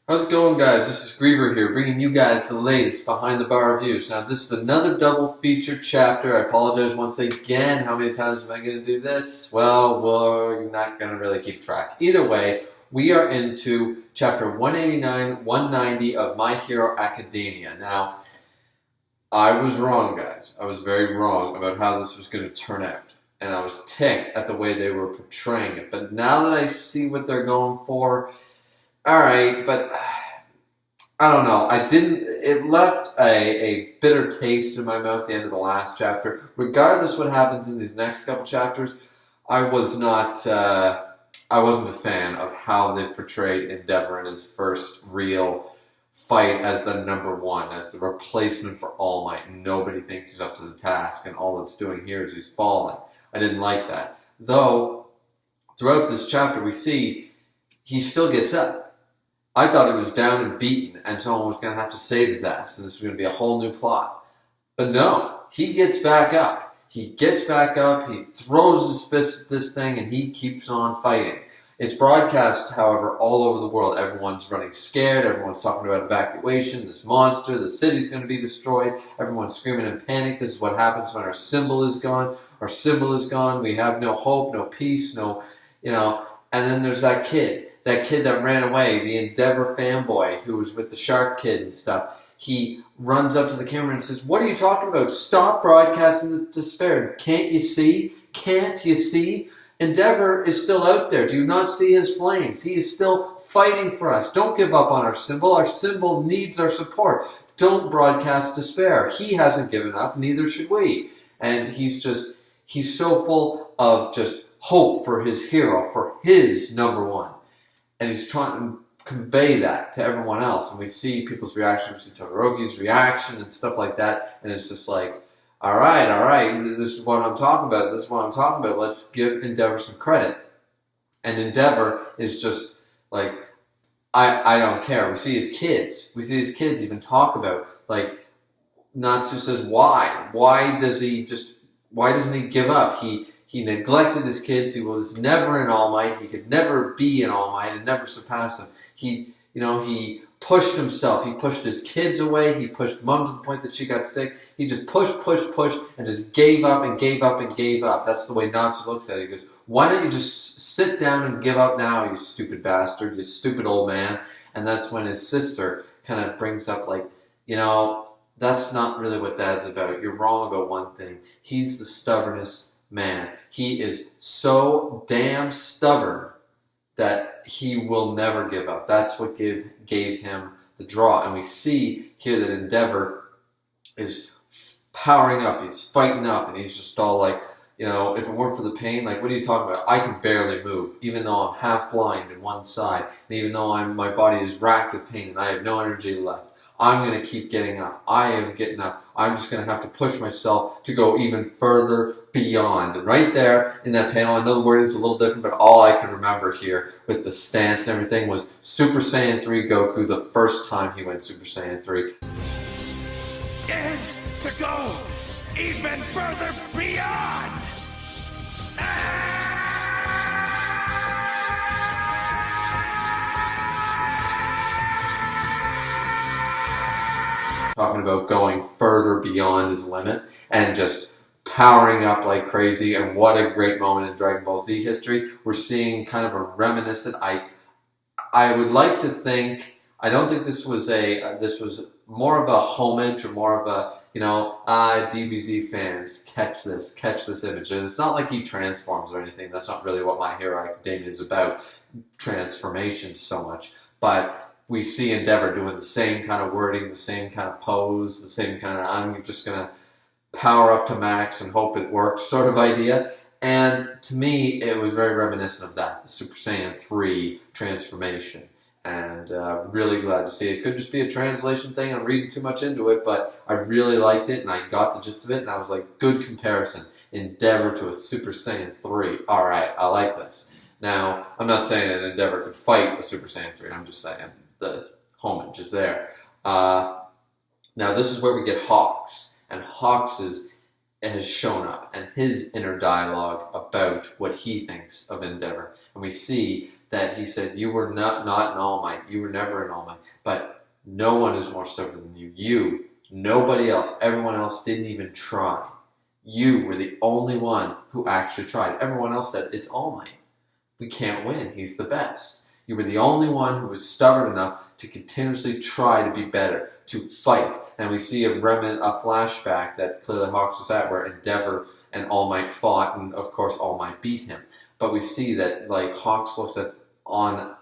How's it going, guys? This is Griever here, bringing you guys the latest behind the bar reviews. Now, this is another double feature chapter. I apologize once again. How many times am I going to do this? Well, we're not going to really keep track. Either way, we are into chapter 189, 190 of My Hero Academia. Now, I was wrong, guys. I was very wrong about how this was going to turn out. And I was ticked at the way they were portraying it. But now that I see what they're going for, alright, but I don't know. It left a bitter taste in my mouth at the end of the last chapter. Regardless what happens in these next couple chapters, I wasn't a fan of how they've portrayed Endeavor in his first real fight as the number one, as the replacement for All Might. Nobody thinks he's up to the task, and all it's doing here is he's falling. I didn't like that. Though, throughout this chapter, we see he still gets up. I thought he was down and beaten, and someone was going to have to save his ass, and this was going to be a whole new plot. But no, he gets back up. He gets back up, he throws his fist at this thing, and he keeps on fighting. It's broadcast, however, all over the world. Everyone's running scared, everyone's talking about evacuation, this monster, the city's going to be destroyed, everyone's screaming in panic. This is what happens when our symbol is gone. Our symbol is gone, we have no hope, no peace, and then there's that kid. That kid that ran away, the Endeavor fanboy who was with the Shark Kid and stuff, he runs up to the camera and says, "What are you talking about? Stop broadcasting the despair. Can't you see? Can't you see? Endeavor is still out there. Do you not see his flames? He is still fighting for us. Don't give up on our symbol. Our symbol needs our support. Don't broadcast despair. He hasn't given up, neither should we." And he's so full of just hope for his hero, for his number one. And he's trying to convey that to everyone else. And we see people's reaction. We see Todoroki's reaction and stuff like that. And it's just like, all right, this is what I'm talking about. Let's give Endeavor some credit. And Endeavor is just like, I don't care. We see his kids. Even talk about, like, Natsu says, why? Why doesn't he give up? He neglected his kids. He was never an All Might. He could never be an All Might and never surpass them. He pushed himself. He pushed his kids away. He pushed Mom to the point that she got sick. He just pushed, and just gave up and gave up and gave up. That's the way Natsu looks at it. He goes, "Why don't you just sit down and give up now, you stupid bastard, you stupid old man?" And that's when his sister kind of brings up, like, that's not really what Dad's about. You're wrong about one thing. He's the stubbornest man. He is so damn stubborn that he will never give up. That's what gave him the draw. And we see here that Endeavor is powering up. He's fighting up, and he's just all like, if it weren't for the pain, like, what are you talking about? I can barely move, even though I'm half blind in one side, and even though my body is racked with pain and I have no energy left. I'm going to keep getting up. I am getting up. I'm just going to have to push myself to go even further beyond. And right there in that panel, I know the wording is a little different, but all I can remember here with the stance and everything was Super Saiyan 3 Goku the first time he went Super Saiyan 3. Is to go even further beyond. Talking about going further beyond his limit and just powering up like crazy. And what a great moment in Dragon Ball Z history. We're seeing kind of a reminiscent. I would like to think, I don't think this was more of a homage or more of a, DBZ fans, catch this image. And it's not like he transforms or anything. That's not really what My Hero Academia is about, transformation so much. But we see Endeavor doing the same kind of wording, the same kind of pose, the same kind of, I'm just going to power up to max and hope it works sort of idea. And to me, it was very reminiscent of that, the Super Saiyan 3 transformation. And really glad to see it. It could just be a translation thing. I'm reading too much into it, but I really liked it, and I got the gist of it, and I was like, good comparison. Endeavor to a Super Saiyan 3. All right, I like this. Now, I'm not saying that Endeavor could fight a Super Saiyan 3. I'm just saying the homage is there. Now, this is where we get Hawks, and Hawks has shown up, and his inner dialogue about what he thinks of Endeavor. And we see that he said, you were not an All Might. You were never an All Might. But no one is more stubborn than you. You, nobody else, everyone else didn't even try. You were the only one who actually tried. Everyone else said, it's All Might. We can't win. He's the best. You were the only one who was stubborn enough to continuously try to be better, to fight. And we see a flashback that clearly Hawks was at, where Endeavor and All Might fought, and of course All Might beat him. But we see that Hawks looked at on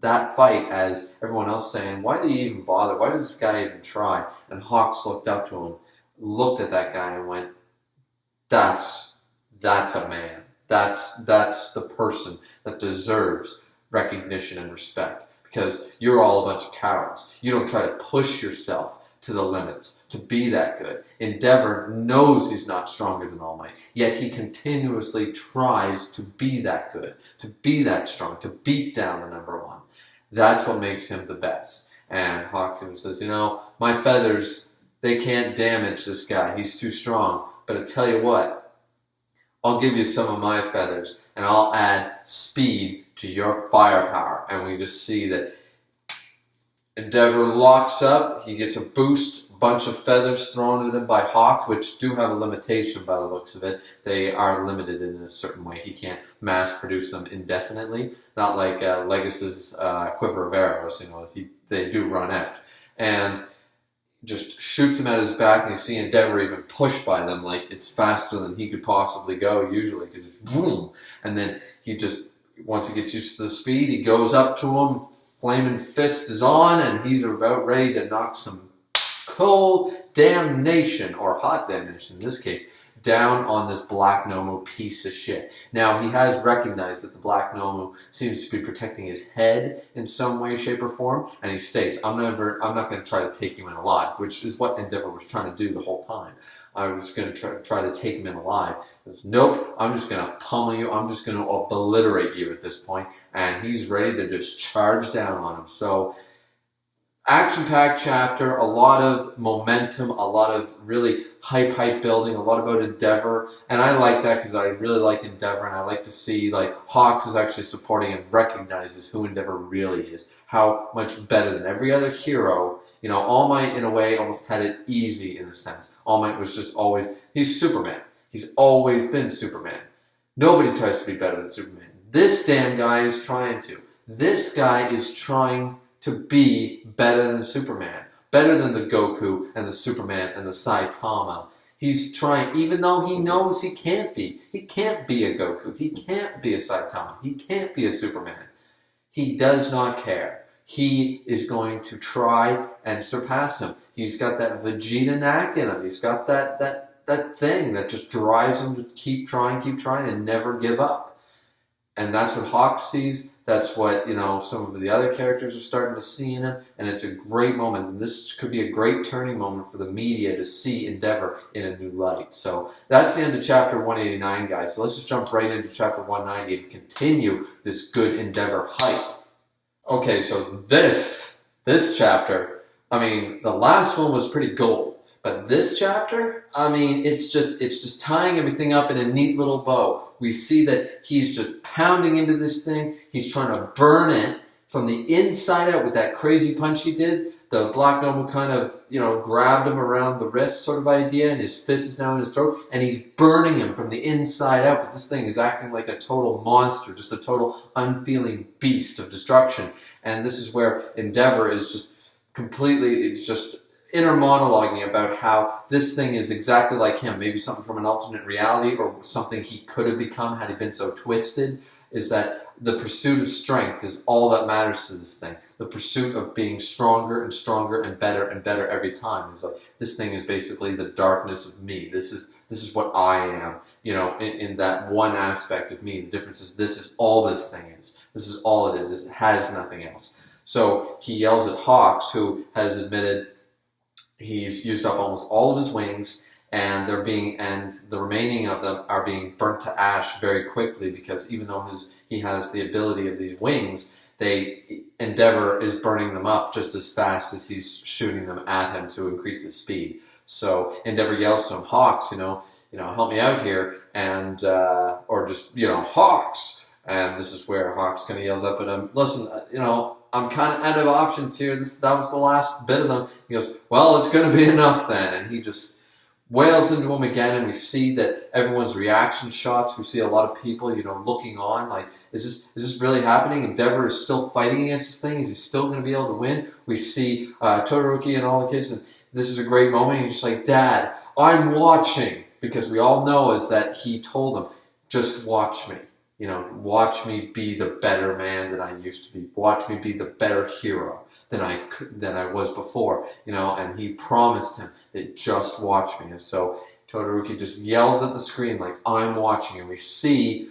that fight as everyone else saying, why do you even bother? Why does this guy even try? And Hawks looked up to him, looked at that guy and went, that's a man. That's the person that deserves recognition and respect, because you're all a bunch of cowards. You don't try to push yourself to the limits to be that good. Endeavor knows he's not stronger than All Might, yet he continuously tries to be that good, to be that strong, to beat down the number one. That's what makes him the best. And Hawks even says, my feathers, they can't damage this guy. He's too strong. But I tell you what, I'll give you some of my feathers, and I'll add speed to your firepower. And we just see that Endeavor locks up. He gets a boost, a bunch of feathers thrown at him by Hawks, which do have a limitation by the looks of it. They are limited in a certain way. He can't mass produce them indefinitely, not like Legus's quiver of arrows. They do run out. And just shoots him at his back, and you see Endeavor even pushed by them, like it's faster than he could possibly go usually, because it's boom. And then he just, once he gets used to the speed, he goes up to him, flaming fist is on, and he's about ready to knock some cold damnation, or hot damnation in this case, down on this Black Nomu piece of shit. Now, he has recognized that the Black Nomu seems to be protecting his head in some way, shape, or form, and he states, I'm not going to try to take you in alive, which is what Endeavor was trying to do the whole time. I was going to try to take him in alive. He says, nope, I'm just going to pummel you. I'm just going to obliterate you at this point. And he's ready to just charge down on him. So, action-packed chapter, a lot of momentum, a lot of really hype building, a lot about Endeavor. And I like that because I really like Endeavor, and I like to see Hawks is actually supporting and recognizes who Endeavor really is. How much better than every other hero. All Might, in a way, almost had it easy in a sense. All Might was just always, he's Superman. He's always been Superman. Nobody tries to be better than Superman. This damn guy is trying to. This guy is trying to be better than Superman. Better than the Goku and the Superman and the Saitama. He's trying, even though he knows he can't be. He can't be a Goku. He can't be a Saitama. He can't be a Superman. He does not care. He is going to try and surpass him. He's got that Vegeta knack in him. He's got that thing that just drives him to keep trying, and never give up. And that's what Hawk sees. That's what, some of the other characters are starting to see in him. And it's a great moment. And this could be a great turning moment for the media to see Endeavor in a new light. So that's the end of chapter 189, guys. So let's just jump right into chapter 190 and continue this good Endeavor hype. Okay, so this chapter, the last one was pretty gold. But this chapter, it's just tying everything up in a neat little bow. We see that he's just pounding into this thing. He's trying to burn it from the inside out with that crazy punch he did. The Black Noble kind of, grabbed him around the wrist sort of idea, and his fist is now in his throat, and he's burning him from the inside out. But this thing is acting like a total monster, just a total unfeeling beast of destruction. And this is where Endeavor is just completely, it's just inner monologuing about how this thing is exactly like him, maybe something from an alternate reality or something he could have become had he been so twisted, is that the pursuit of strength is all that matters to this thing. The pursuit of being stronger and stronger and better every time. It's like, this thing is basically the darkness of me. This is what I am, in that one aspect of me. The difference is this is all this thing is. This is all it is. It has nothing else. So he yells at Hawks, who has admitted he's used up almost all of his wings, and the remaining of them are being burnt to ash very quickly, because even though he has the ability of these wings, Endeavor is burning them up just as fast as he's shooting them at him to increase his speed. So Endeavor yells to him, Hawks, help me out here, and or just Hawks. And this is where Hawks kind of yells up at him, listen, I'm kind of out of options here. That was the last bit of them. He goes, well, it's going to be enough then. And he just wails into him again, and we see that everyone's reaction shots. We see a lot of people, looking on, like, is this really happening? Endeavor is still fighting against this thing. Is he still going to be able to win? We see Todoroki and all the kids, and this is a great moment. He's just like, Dad, I'm watching, because we all know is that he told him, just watch me. Watch me be the better man than I used to be. Watch me be the better hero than I was before. And he promised him that just watch me. And so Todoroki just yells at the screen like, I'm watching. And we see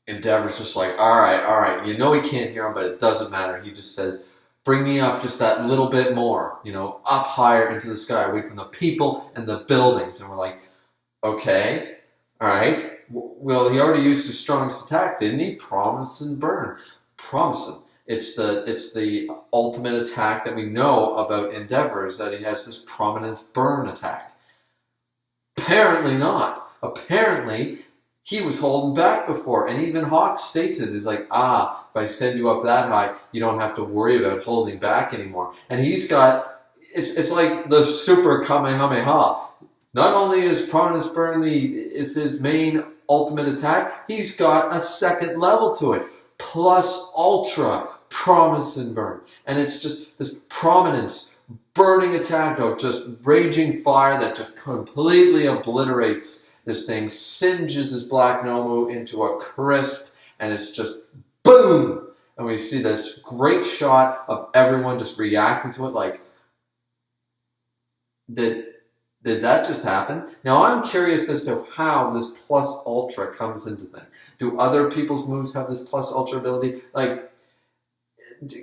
Endeavor's just like, all right. He can't hear him, but it doesn't matter. He just says, bring me up just that little bit more, up higher into the sky, away from the people and the buildings. And we're like, okay, all right. Well, he already used his strongest attack, didn't he? Promise and burn. Promise. It's the ultimate attack that we know about Endeavor, is that he has this prominent burn attack. Apparently not. Apparently, he was holding back before, and even Hawk states it. He's like, if I send you up that high, you don't have to worry about holding back anymore. And he's got, it's like the super Kamehameha. Not only is Prominence Burn is his main ultimate attack, he's got a second level to it, plus Ultra Promise and Burn. And it's just this Prominence burning attack of just raging fire that just completely obliterates this thing, singes his Black Nomu into a crisp, and it's just boom! And we see this great shot of everyone just reacting to it like, did that just happen? Now I'm curious as to how this plus ultra comes into thing. Do other people's moves have this plus ultra ability? Like,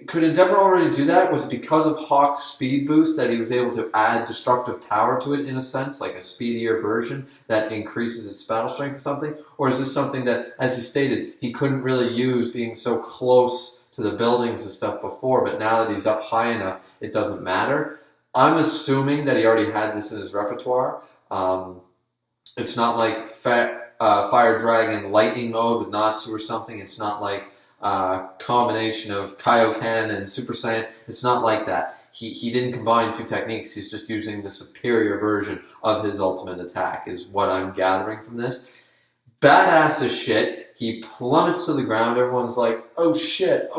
could Endeavor already do that? Was it because of Hawk's speed boost that he was able to add destructive power to it in a sense, like a speedier version that increases its battle strength or something? Or is this something that, as he stated, he couldn't really use being so close to the buildings and stuff before, but now that he's up high enough, it doesn't matter? I'm assuming that he already had this in his repertoire. It's not like Fire Dragon Lightning mode with Natsu or something. It's not like a combination of Kaioken and Super Saiyan. It's not like that. He didn't combine two techniques. He's just using the superior version of his ultimate attack, is what I'm gathering from this. Badass as shit. He plummets to the ground. Everyone's like, oh shit,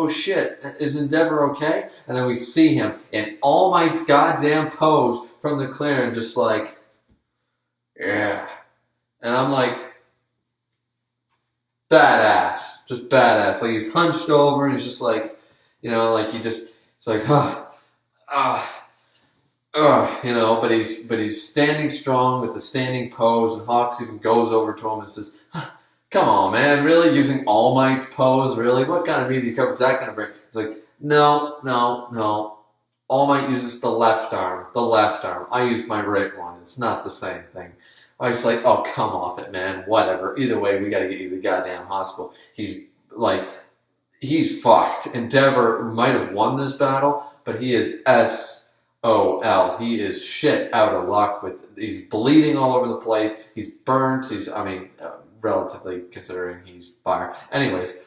is Endeavor okay? And then we see him in All Might's goddamn pose from the clearing, just like, yeah. And I'm like, badass. Just badass. Like, he's hunched over and he's just like, it's like, but he's standing strong with the standing pose, and Hawks even goes over to him and says, come on, man, really? Using All Might's pose? Really? What kind of media coverage is that going to bring? He's like, no. All Might uses the left arm. I used my right one. It's not the same thing. I was like, oh, come off it, man. Whatever. Either way, we got to get you to the goddamn hospital. He's fucked. Endeavor might have won this battle, but he is SOL. He is shit out of luck. He's bleeding all over the place. He's burnt. Relatively considering he's fire. Anyways,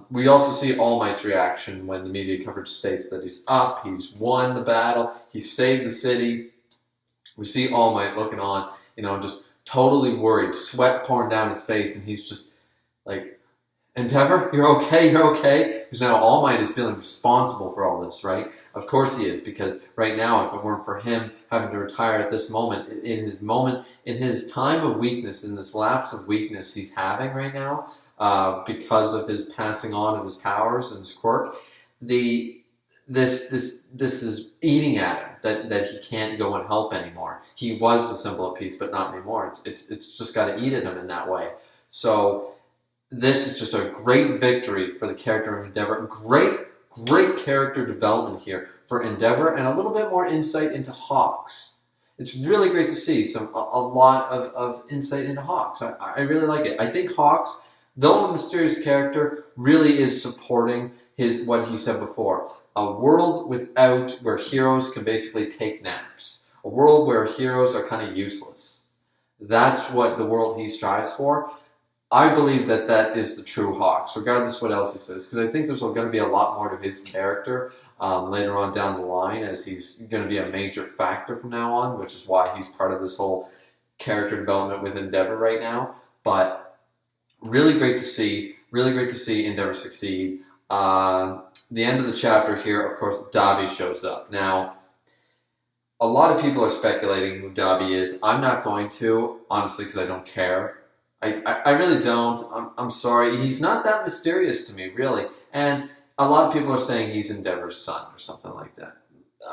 we also see All Might's reaction when the media coverage states that he's up, he's won the battle, he saved the city. We see All Might looking on, just totally worried, sweat pouring down his face, and he's just like, Endeavor, you're okay? Because now All Might is feeling responsible for all this, right? Of course he is, because right now, if it weren't for him having to retire at this moment, in his time of weakness, in this lapse of weakness he's having right now, because of his passing on of his powers and his quirk, this is eating at him, that he can't go and help anymore. He was the symbol of peace, but not anymore. It's just got to eat at him in that way. So this is just a great victory for the character of Endeavor. Great character development here for Endeavor, and a little bit more insight into Hawks. It's really great to see a lot of insight into Hawks. I really like it. I think Hawks, though a mysterious character, really is supporting what he said before. A world where heroes can basically take naps. A world where heroes are kind of useless. That's what the world he strives for. I believe that that is the true Hawks, regardless of what else he says, because I think there's going to be a lot more to his character later on down the line, as he's going to be a major factor from now on, which is why he's part of this whole character development with Endeavor right now. But really great to see Endeavor succeed. The end of the chapter here, of course, Dabi shows up. Now, a lot of people are speculating who Dabi is. I'm not going to, honestly, because I don't care. I really don't. I'm sorry. He's not that mysterious to me, really. And a lot of people are saying he's Endeavor's son or something like that.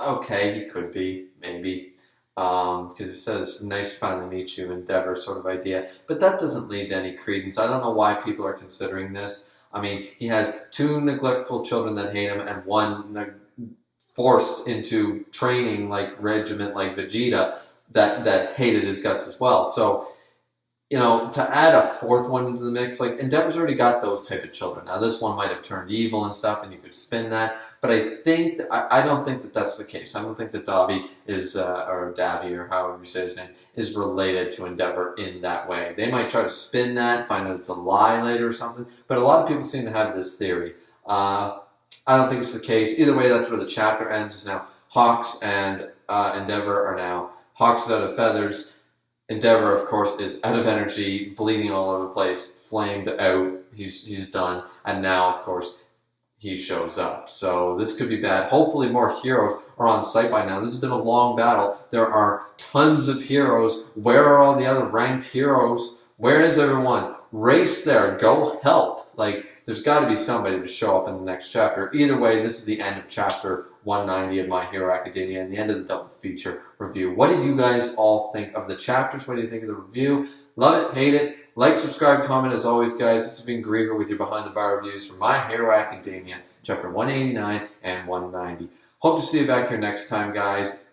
Okay, he could be, maybe. Because it says, nice to finally meet you, Endeavor sort of idea. But that doesn't lead to any credence. I don't know why people are considering this. I mean, he has 2 neglectful children that hate him and 1 forced into training like regiment like Vegeta that hated his guts as well. So, you know, to add a 4th one into the mix, like, Endeavor's already got those type of children. Now, this one might have turned evil and stuff, and you could spin that. But I don't think that that's the case. I don't think that Dabi is, or Dabi, or however you say his name, is related to Endeavor in that way. They might try to spin that, find out it's a lie later or something. But a lot of people seem to have this theory. I don't think it's the case. Either way, that's where the chapter ends. Is now Hawks and Endeavor are now. Hawks is out of feathers. Endeavor, of course, is out of energy, bleeding all over the place, flamed out. He's done. And now, of course, he shows up. So this could be bad. Hopefully more heroes are on site by now. This has been a long battle. There are tons of heroes. Where are all the other ranked heroes? Where is everyone? Race there. Go help. Like, there's got to be somebody to show up in the next chapter. Either way, this is the end of chapter 190 of My Hero Academia and the end of the double feature review. What do you guys all think of the chapters? What do you think of the review? Love it, hate it. Like, subscribe, comment as always, guys. This has been Griever with your Behind the Bar reviews for My Hero Academia, chapter 189 and 190. Hope to see you back here next time, guys.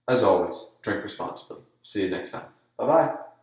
As always, drink responsibly. See you next time. Bye-bye.